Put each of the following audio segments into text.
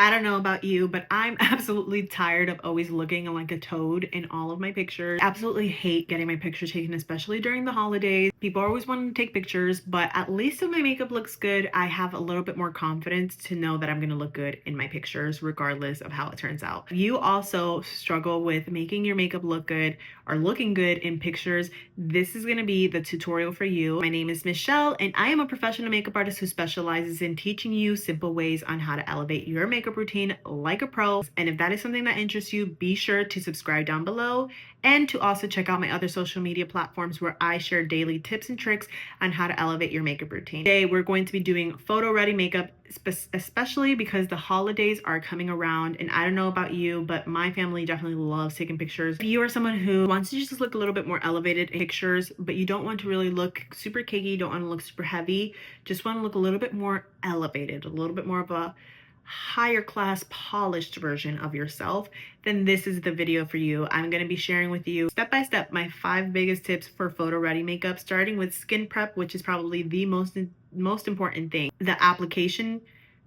I don't know about you, but I'm absolutely tired of always looking like a toad in all of my pictures. Absolutely hate getting my pictures taken, especially during the holidays. People always want to take pictures, but at least if my makeup looks good, I have a little bit more confidence to know that I'm going to look good in my pictures, regardless of how it turns out. If you also struggle with making your makeup look good or looking good in pictures, this is going to be the tutorial for you. My name is Michelle, and I am a professional makeup artist who specializes in teaching you simple ways on how to elevate your makeup routine like a pro. And if that is something that interests you, be sure to subscribe down below and to also check out my other social media platforms where I share daily tips and tricks on how to elevate your makeup routine. Today, we're going to be doing photo ready makeup, especially because the holidays are coming around. And I don't know about you, but my family definitely loves taking pictures. If you are someone who wants to just look a little bit more elevated in pictures, but you don't want to really look super cakey, don't want to look super heavy, just want to look a little bit more elevated, a little bit more of a higher class polished version of yourself, then this is the video for you. I'm going to be sharing with you step by step my 5 biggest tips for photo ready makeup, starting with skin prep, which is probably the most important thing. The application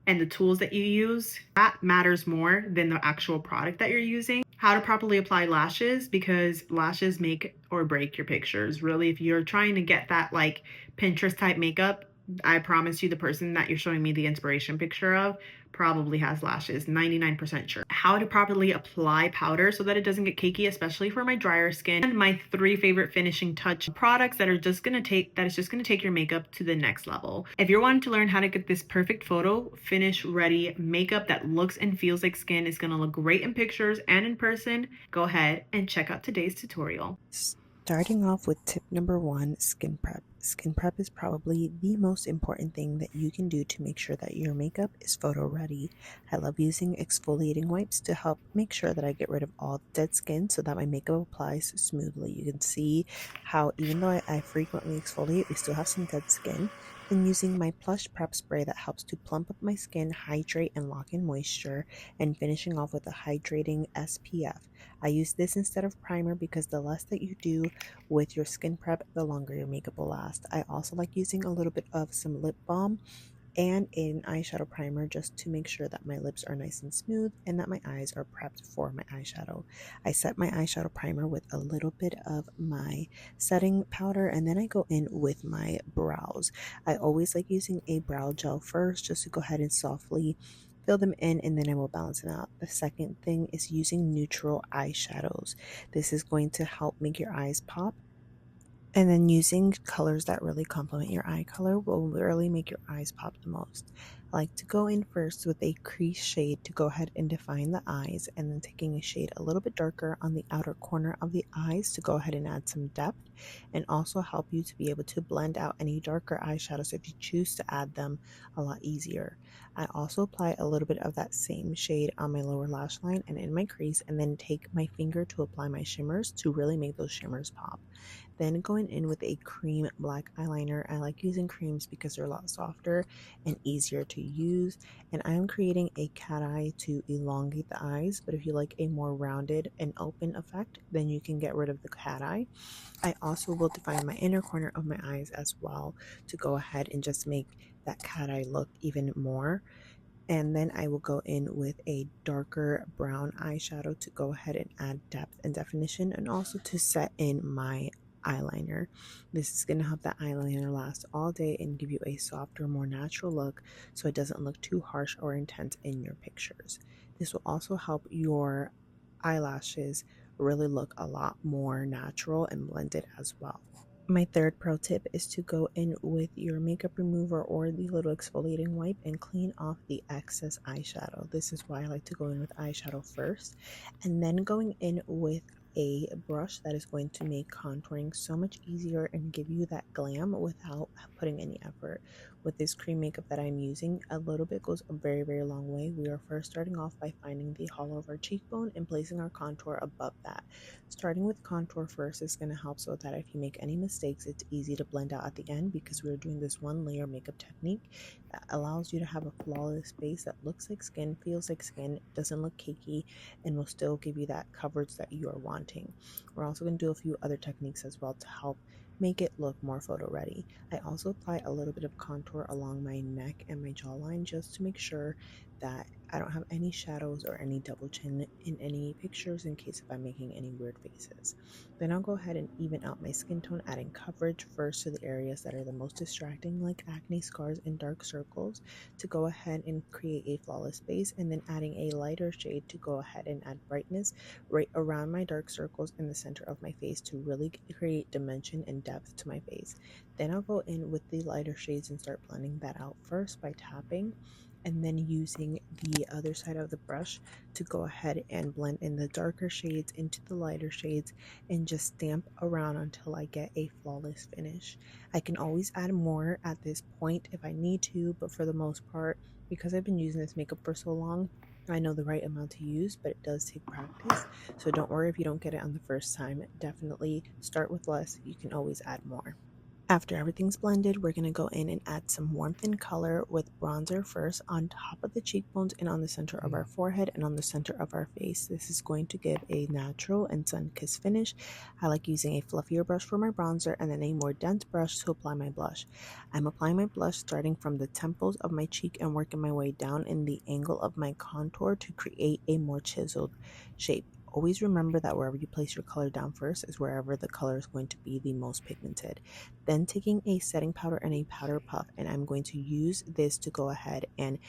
and the tools that you use, that matters more than the actual product that you're using. How to properly apply lashes, because lashes make or break your pictures. Really, if you're trying to get that like Pinterest type makeup, I promise you the person that you're showing me the inspiration picture of probably has lashes, 99% sure. How to properly apply powder so that it doesn't get cakey, especially for my drier skin. And my 3 favorite finishing touch products that is just gonna take your makeup to the next level. If you're wanting to learn how to get this perfect photo finish ready makeup that looks and feels like skin, is gonna look great in pictures and in person, go ahead and check out today's tutorial. Starting off with tip number 1, skin prep. Skin prep is probably the most important thing that you can do to make sure that your makeup is photo ready. I love using exfoliating wipes to help make sure that I get rid of all dead skin so that my makeup applies smoothly. You can see how even though I frequently exfoliate, we still have some dead skin. Then using my Plush Prep Spray that helps to plump up my skin, hydrate, and lock in moisture, and finishing off with a hydrating SPF. I use this instead of primer because the less that you do with your skin prep, the longer your makeup will last. I also like using a little bit of some lip balm and an eyeshadow primer just to make sure that my lips are nice and smooth and that my eyes are prepped for my eyeshadow. I set my eyeshadow primer with a little bit of my setting powder, and then I go in with my brows. I always like using a brow gel first just to go ahead and softly fill them in, and then I will balance them out. The second thing is using neutral eyeshadows. This is going to help make your eyes pop, and then using colors that really complement your eye color will really make your eyes pop the most. I like to go in first with a crease shade to go ahead and define the eyes, and then taking a shade a little bit darker on the outer corner of the eyes to go ahead and add some depth, and also help you to be able to blend out any darker eyeshadows if you choose to add them a lot easier. I also apply a little bit of that same shade on my lower lash line and in my crease, and then take my finger to apply my shimmers to really make those shimmers pop. Then going in with a cream black eyeliner. I like using creams because they're a lot softer and easier to use. And I am creating a cat eye to elongate the eyes, but if you like a more rounded and open effect, then you can get rid of the cat eye. I also will define my inner corner of my eyes as well to go ahead and just make that cat eye look even more. And then I will go in with a darker brown eyeshadow to go ahead and add depth and definition, and also to set in my eyeliner. This is going to help that eyeliner last all day and give you a softer, more natural look so it doesn't look too harsh or intense in your pictures. This will also help your eyelashes really look a lot more natural and blended as well. My third pro tip is to go in with your makeup remover or the little exfoliating wipe and clean off the excess eyeshadow. This is why I like to go in with eyeshadow first, and then going in with a brush that is going to make contouring so much easier and give you that glam without putting any effort. With this cream makeup that I'm using, a little bit goes a very, very long way. We are first starting off by finding the hollow of our cheekbone and placing our contour above that. Starting with contour first is going to help so that if you make any mistakes, it's easy to blend out at the end, because we're doing this one layer makeup technique that allows you to have a flawless base that looks like skin, feels like skin, doesn't look cakey, and will still give you that coverage that you are wanting. We're also going to do a few other techniques as well to help make it look more photo ready. I also apply a little bit of contour along my neck and my jawline just to make sure that I don't have any shadows or any double chin in any pictures in case if I'm making any weird faces. Then I'll go ahead and even out my skin tone, adding coverage first to the areas that are the most distracting, like acne scars and dark circles, to go ahead and create a flawless base, and then adding a lighter shade to go ahead and add brightness right around my dark circles in the center of my face to really create dimension and depth to my face. Then I'll go in with the lighter shades and start blending that out first by tapping, and then using the other side of the brush to go ahead and blend in the darker shades into the lighter shades and just stamp around until I get a flawless finish. I can always add more at this point if I need to, but for the most part, because I've been using this makeup for so long, I know the right amount to use, but it does take practice. So don't worry if you don't get it on the first time. Definitely start with less. You can always add more. After everything's blended, we're going to go in and add some warmth and color with bronzer first on top of the cheekbones and on the center of our forehead and on the center of our face. This is going to give a natural and sun-kissed finish. I like using a fluffier brush for my bronzer and then a more dense brush to apply my blush. I'm applying my blush starting from the temples of my cheek and working my way down in the angle of my contour to create a more chiseled shape. Always remember that wherever you place your color down first is wherever the color is going to be the most pigmented. Then taking a setting powder and a powder puff, and I'm going to use this to go ahead and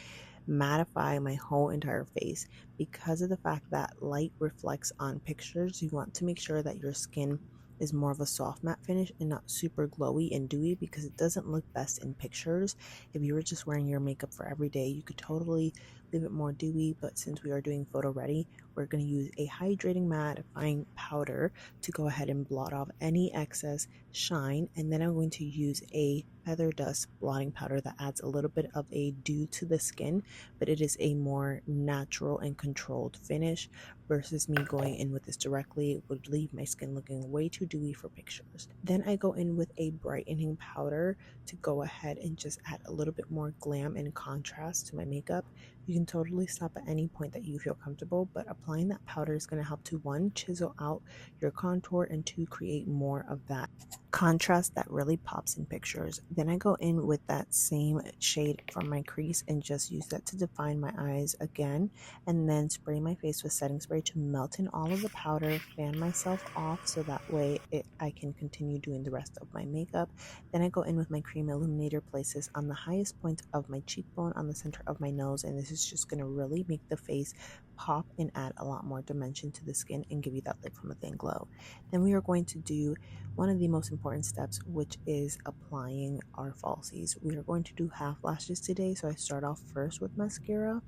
mattify my whole entire face. Because of the fact that light reflects on pictures, you want to make sure that your skin is more of a soft matte finish and not super glowy and dewy, because it doesn't look best in pictures. If you were just wearing your makeup for every day, you could totally leave it more dewy, but since we are doing photo ready, we're going to use a hydrating mattifying powder to go ahead and blot off any excess shine, and then I'm going to use a feather dust blotting powder that adds a little bit of a dew to the skin, but it is a more natural and controlled finish versus me going in with this directly. It would leave my skin looking way too dewy for pictures. Then I go in with a brightening powder to go ahead and just add a little bit more glam and contrast to my makeup. You can totally stop at any point that you feel comfortable, but applying that powder is going to help to, one, chisel out your contour, and two, create more of that contrast that really pops in pictures. Then I go in with that same shade from my crease and just use that to define my eyes again, and then spray my face with setting spray to melt in all of the powder, fan myself off so that way I can continue doing the rest of my makeup. Then I go in with my cream illuminator, places on the highest point of my cheekbone, on the center of my nose, and this is just going to really make the face pop and add a lot more dimension to the skin and give you that lip from a thin glow. Then we are going to do one of the most important steps, which is applying our falsies. We are going to do half lashes today, so I start off first with mascara.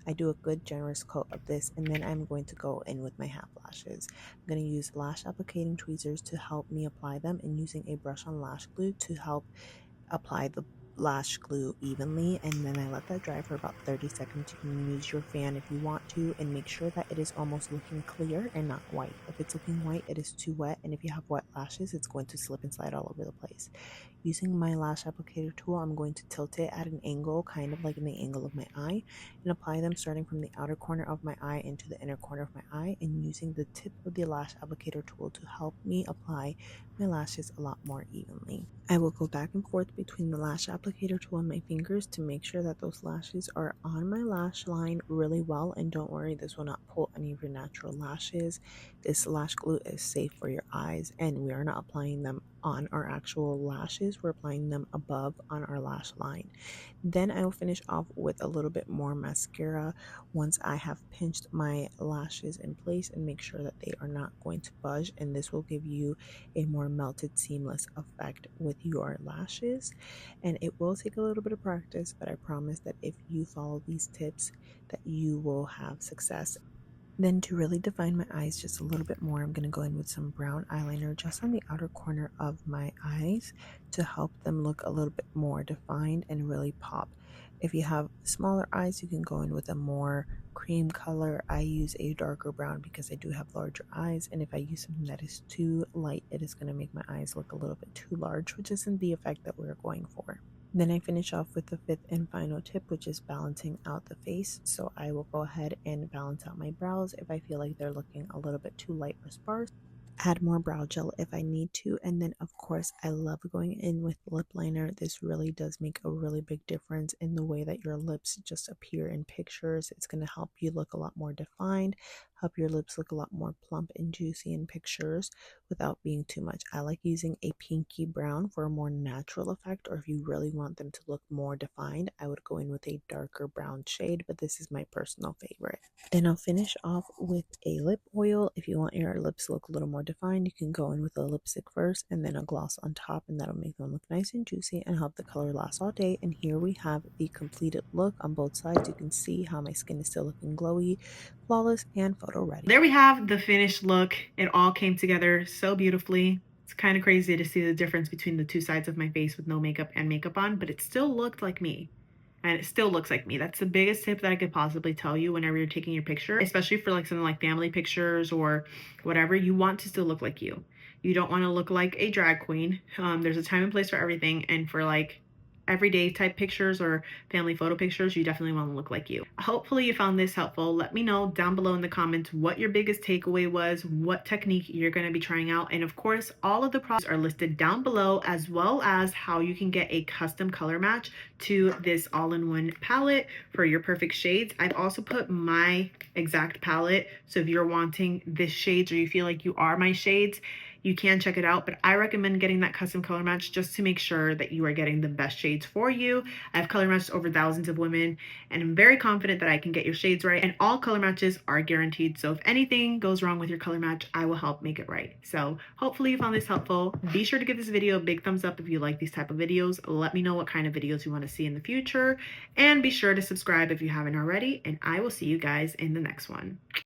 I do a good generous coat of this, and then I'm going to go in with my half lashes. I'm going to use lash applicating tweezers to help me apply them, and using a brush on lash glue to help apply the lash glue evenly, and then I let that dry for about 30 seconds. You can use your fan if you want to, and make sure that it is almost looking clear and not white. If it's looking white, it is too wet, and if you have wet lashes, it's going to slip and slide all over the place. Using my lash applicator tool, I'm going to tilt it at an angle, kind of like in the angle of my eye, and apply them starting from the outer corner of my eye into the inner corner of my eye, and using the tip of the lash applicator tool to help me apply my lashes a lot more evenly. I will go back and forth between the lash applicator tool and my fingers to make sure that those lashes are on my lash line really well, and don't worry, this will not pull any of your natural lashes. This lash glue is safe for your eyes, and we are not applying them on our actual lashes, we're applying them above on our lash line. Then I will finish off with a little bit more mascara once I have pinched my lashes in place and make sure that they are not going to budge, and this will give you a more melted seamless effect with your lashes. And it will take a little bit of practice, but I promise that if you follow these tips that you will have success. Then to really define my eyes just a little bit more, I'm going to go in with some brown eyeliner just on the outer corner of my eyes to help them look a little bit more defined and really pop. If you have smaller eyes, you can go in with a more cream color. I use a darker brown because I do have larger eyes, and if I use something that is too light, it is going to make my eyes look a little bit too large, which isn't the effect that we're going for. Then I finish off with the fifth and final tip, which is balancing out the face. So I will go ahead and balance out my brows if I feel like they're looking a little bit too light or sparse. add more brow gel if I need to. And then of course I love going in with lip liner. This really does make a really big difference in the way that your lips just appear in pictures. It's going to help you look a lot more defined, help your lips look a lot more plump and juicy in pictures without being too much. I like using a pinky brown for a more natural effect, or if you really want them to look more defined, I would go in with a darker brown shade, but this is my personal favorite. Then I'll finish off with a lip oil. If you want your lips to look a little more defined, you can go in with a lipstick first and then a gloss on top, and that'll make them look nice and juicy and help the color last all day. And here we have the completed look on both sides. You can see how my skin is still looking glowy, flawless, and photo ready. There we have the finished look. It all came together so beautifully. It's kind of crazy to see the difference between the two sides of my face with no makeup and makeup on, but it still looked like me. And it still looks like me. That's the biggest tip that I could possibly tell you whenever you're taking your picture, especially for like something like family pictures or whatever. You want to still look like you. You don't want to look like a drag queen. There's a time and place for everything, and for like everyday type pictures or family photo pictures, you definitely want to look like you. Hopefully you found this helpful. Let me know down below in the comments what your biggest takeaway was, what technique you're going to be trying out, and of course all of the products are listed down below, as well as how you can get a custom color match to this all-in-one palette for your perfect shades. I've also put my exact palette, so if you're wanting this shades or you feel like you are my shades, you can check it out, but I recommend getting that custom color match just to make sure that you are getting the best shades for you. I've color matched over thousands of women, and I'm very confident that I can get your shades right, and all color matches are guaranteed. So if anything goes wrong with your color match, I will help make it right. So hopefully you found this helpful. Be sure to give this video a big thumbs up if you like these type of videos. Let me know what kind of videos you want to see in the future, and be sure to subscribe if you haven't already, and I will see you guys in the next one.